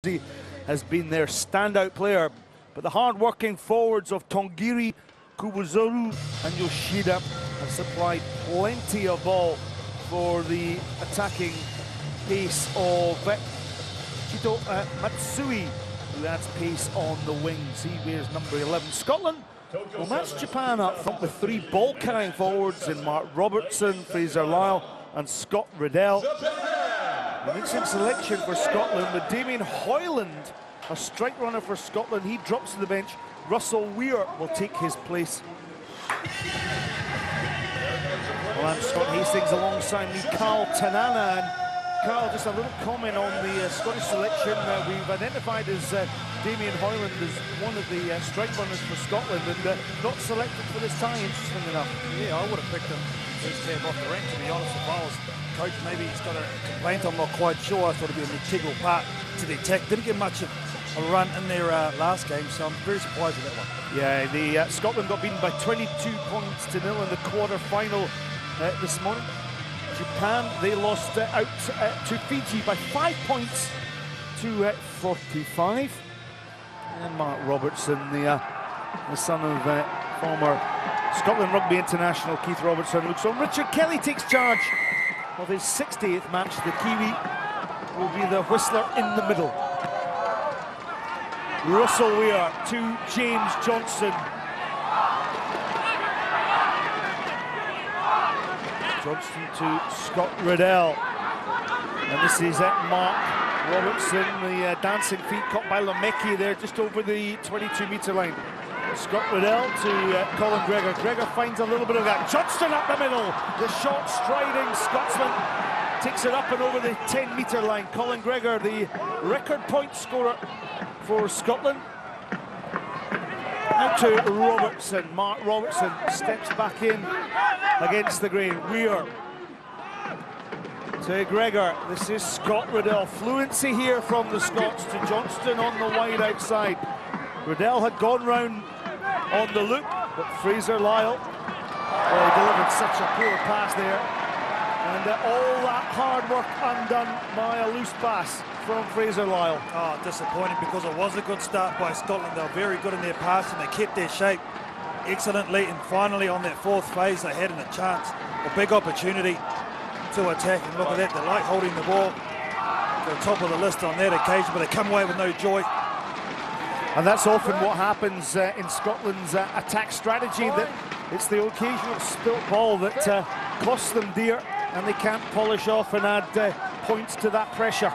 He has been their standout player, but the hard-working forwards of Tongiri, Kubozoru and Yoshida have supplied plenty of ball for the attacking pace of Chito Matsui, who adds pace on the wings. He wears number 11. Scotland will match Japan up front with 3 ball-carrying forwards in Mark Robertson, Fraser Lyle and Scott Riddell. The mixing selection for Scotland with Damien Hoyland, a strike runner for Scotland. He drops to the bench. Russell Weir will take his place. Well, I'm Scott Hastings alongside me, Carl Tanana. And Carl, just a little comment on the Scottish selection. We've identified as Damien Hoyland as one of the strike runners for Scotland, and not selected for this tie, interesting enough. Yeah, I would have picked him first tab off the rank, to be honest. If I was coach, maybe he's got a complaint, I'm not quite sure. I thought it'd be an integral part to the attack. Didn't get much of a run in their last game, so I'm very surprised with that one. Yeah, the Scotland got beaten by 22 points to 0 in the quarter-final this morning. Japan, they lost out to Fiji by 5 points to 45. And Mark Robertson, the son of former Scotland Rugby international Keith Robertson, looks on. Richard Kelly takes charge of his 60th match. The Kiwi will be the whistler in the middle. Russell Weir to James Johnson. Johnson to Scott Riddell. And this is Mark Robertson, the dancing feet caught by Lemeki there just over the 22-metre line. Scott Riddell to Colin Gregor. Gregor finds a little bit of that. Johnston up the middle. The short striding Scotsman takes it up and over the 10-metre line. Colin Gregor, the record point scorer for Scotland. Out to Robertson. Mark Robertson steps back in against the grain. Weir to Gregor. This is Scott Riddell. Fluency here from the Scots to Johnston on the wide outside. Riddell had gone round on the loop, but Fraser Lyle, he delivered such a poor pass there. And all that hard work undone by a loose pass from Fraser Lyle. Oh, disappointing, because it was a good start by Scotland. They were very good in their pass and they kept their shape excellently. And finally, on that 4th phase, they had a chance, a big opportunity to attack. And look at that, they like holding the ball. To the top of the list on that occasion, but they come away with no joy. And that's often what happens in Scotland's attack strategy, that it's the occasional spilt ball that costs them dear, and they can't polish off and add points to that pressure.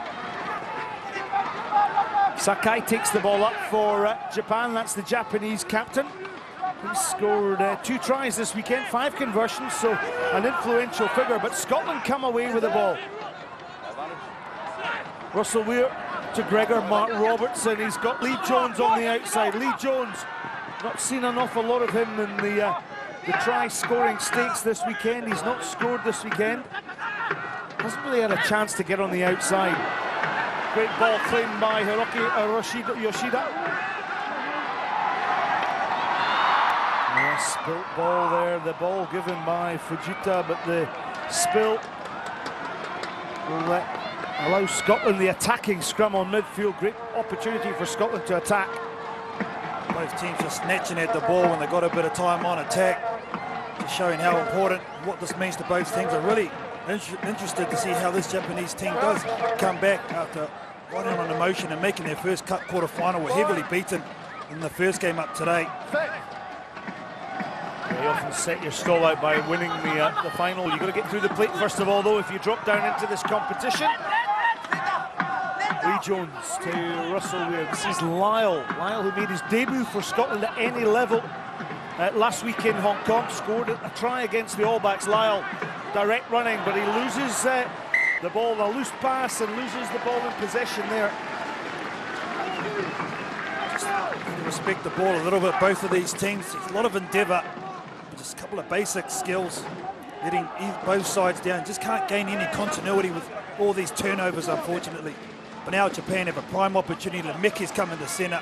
Sakai takes the ball up for Japan. That's the Japanese captain. He scored 2 tries this weekend, 5 conversions, so an influential figure, but Scotland come away with the ball. Russell Weir to Gregor. Mark Robertson. He's got Lee Jones on the outside. Lee Jones, not seen an awful lot of him in the try-scoring stakes this weekend. He's not scored this weekend. Hasn't really had a chance to get on the outside. Great ball claimed by Hiroki Yoshida. Yeah, spilt ball there. The ball given by Fujita, but the spill will allow Scotland the attacking scrum on midfield. Great opportunity for Scotland to attack. Both teams are snatching at the ball when they've got a bit of time on attack, just showing how important, what this means to both teams. I'm really interested to see how this Japanese team does come back after running on emotion and making their first quarter-final. Were heavily beaten in the first game up today. You often set your stall out by winning the final. You've got to get through the plate first of all, though, if you drop down into this competition. Lee Jones to Russell Weir. This is Lyle. Lyle, who made his debut for Scotland at any level last week in Hong Kong, scored a try against the All Blacks. Lyle, direct running, but he loses the ball, a loose pass, and loses the ball in possession there. Just respect the ball a little bit, both of these teams. A lot of endeavour, just a couple of basic skills, getting both sides down. Just can't gain any continuity with all these turnovers, unfortunately. But now Japan have a prime opportunity. Lemeki's come in the centre.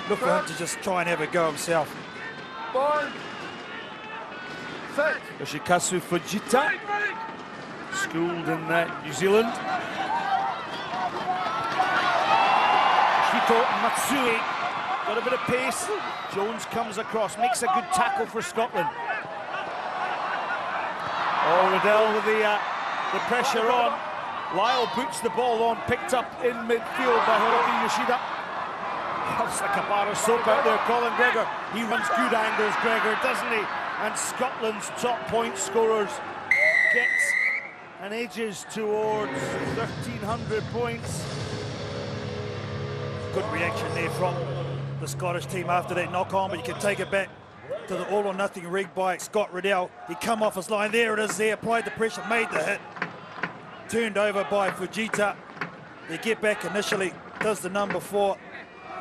Look for him to just try and have a go himself. Yoshikazu Fujita, schooled in New Zealand. Sato Matsui got a bit of pace. Jones comes across, makes a good tackle for Scotland. Oh, Riddell with the pressure on. Lyle boots the ball on, picked up in midfield by Hiroki Yoshida. It's like a bar of soap out there. Colin Gregor, he runs good angles, Gregor, doesn't he? And Scotland's top point scorers gets and edges towards 1,300 points. Good reaction there from the Scottish team after that knock on, but you can take it back to the all or nothing rig by Scott Riddell. He come off his line, there it is there, applied the pressure, made the hit. Turned over by Fujita. They get back initially, does the number 4.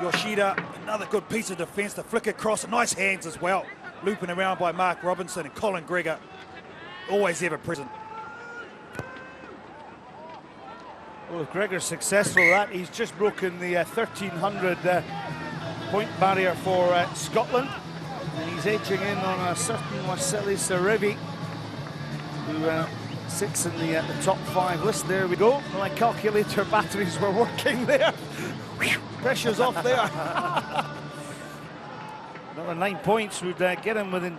Yoshida, another good piece of defence, the flick across, nice hands as well. Looping around by Mark Robinson and Colin Gregor, always ever present. Well, if Gregor's successful at that, he's just broken the 1,300 point barrier for Scotland. And he's edging in on a certain Wasili Serevi, who sits in the top 5 list. There we go. My calculator batteries were working there. Pressure's off there. Another 9 points would get him within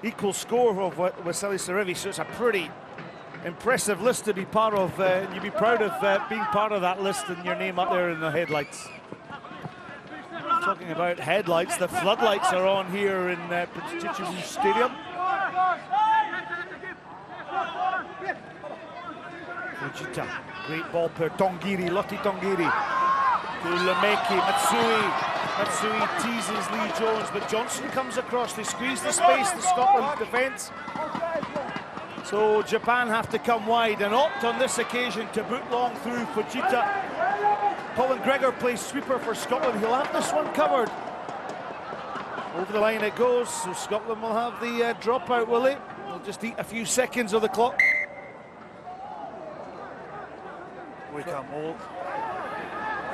equal score of Wasili Serevi, so it's a pretty impressive list to be part of. You'd be proud of being part of that list and your name up there in the headlights. Talking about headlights, the floodlights are on here in Prince Chichibu Stadium. Fujita, great ball per Tongiri, Lotti Tongiri. To Lemeki, Matsui teases Lee Jones, but Johnson comes across. They squeeze the space, the Scotland defence. So Japan have to come wide and opt on this occasion to boot long through Fujita. Colin Gregor plays sweeper for Scotland. He'll have this one covered. Over the line it goes, so Scotland will have the dropout, will they? They'll just eat a few seconds of the clock. We come all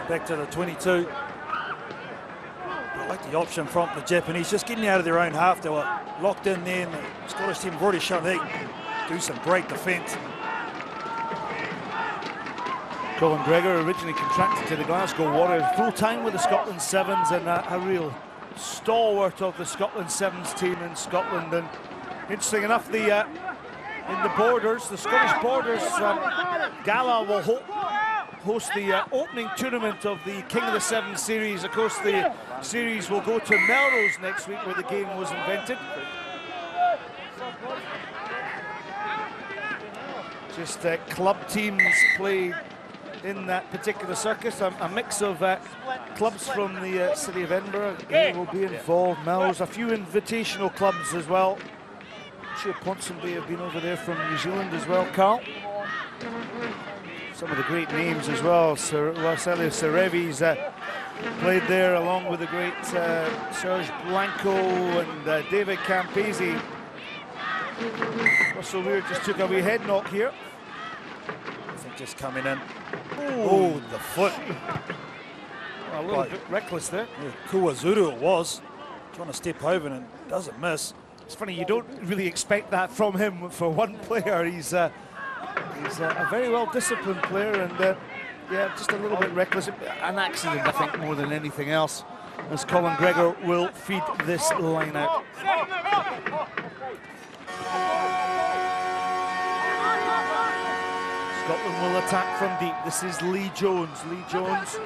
back to the 22. I like the option from the Japanese, just getting out of their own half. They were locked in there, and the Scottish team have already shown they can do some great defence. Colin Gregor originally contracted to the Glasgow Warriors, full-time with the Scotland Sevens, and a real stalwart of the Scotland Sevens team in Scotland. And interesting enough, in the Borders, the Scottish Borders Gala will host the opening tournament of the King of the Seven series. Of course, the series will go to Melrose next week, where the game was invented. Just club teams play in that particular circus. A mix of clubs from the city of Edinburgh will be involved. Melrose, a few invitational clubs as well. I'm sure Ponsonby have been over there from New Zealand as well, Carl. Some of the great names as well. Wasili Serevi's played there along with the great Serge Blanco and David Campese. Russell Weir just took a wee head knock here. I think just coming in. Oh, the foot. A little bit reckless there. Yeah, Kuwazuru it was. Trying to step over and doesn't miss. It's funny, you don't really expect that from him for one player. He's a very well-disciplined player, and yeah, just a little bit reckless. An accident, I think, more than anything else, as Colin Gregor will feed this line out. Scotland will attack from deep. This is Lee Jones. Lee Jones.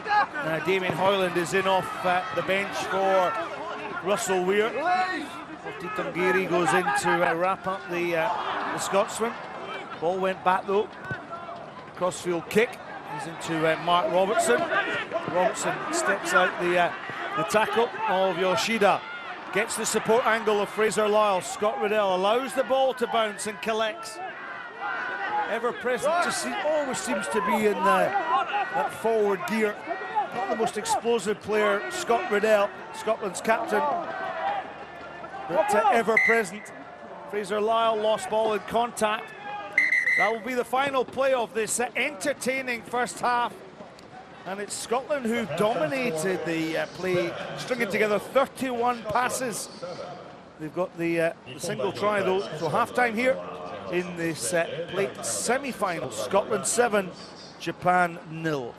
Damien Hoyland is in off the bench for Russell Weir. Lotti Tongiri goes in to wrap up the Scotsman. Ball went back though. Crossfield kick. He's into Mark Robertson. Robertson steps out the tackle of Yoshida. Gets the support angle of Fraser Lyle. Scott Riddell allows the ball to bounce and collects. Ever present, always seems to be in that forward gear. Not the most explosive player, Scott Riddell, Scotland's captain, but ever present. Fraser Lyle lost ball in contact. That will be the final play of this entertaining first half. And it's Scotland who've dominated the play, stringing together 31 passes. They've got the single try though, so half-time here in this plate semi-final. Scotland 7, Japan 0.